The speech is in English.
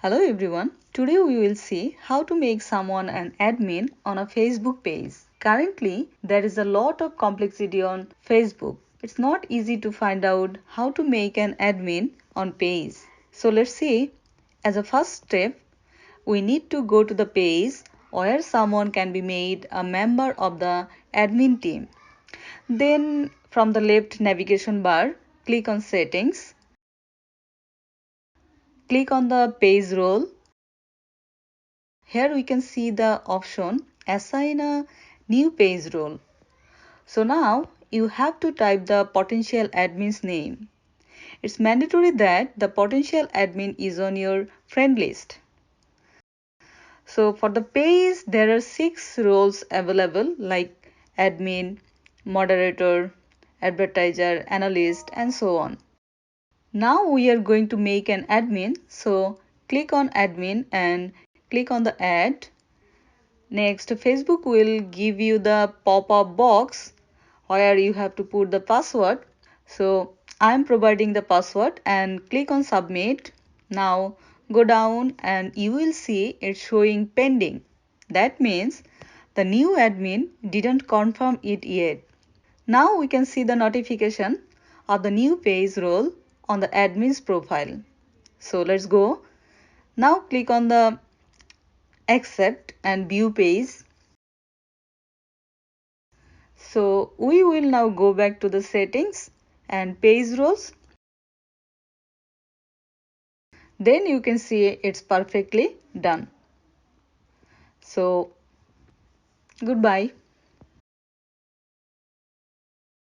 Hello everyone. Today we will see how to make someone an admin on a Facebook page. Currently, there is a lot of complexity on Facebook. It's not easy to find out how to make an admin on page. So let's see. As a first step, we need to go to the page where someone can be made a member of the admin team. Then from the left navigation bar, click on settings. Click on the page role. Here we can see the option assign a new page role. So now you have to type the potential admin's name. It's mandatory that the potential admin is on your friend list. So for the page there are 6 roles available like admin, moderator, advertiser, analyst and so on. Now we are going to make an admin. So click on admin and click on the add. Next, Facebook will give you the pop-up box where you have to put the password. So I'm providing the password and click on submit. Now go down and you will see it showing pending. That means the new admin didn't confirm it yet. Now we can see the notification of the new page role on the admin's profile. So let's go. Now click on the accept and view page. So we will now go back to the settings and page roles. Then you can see it's perfectly done. So goodbye.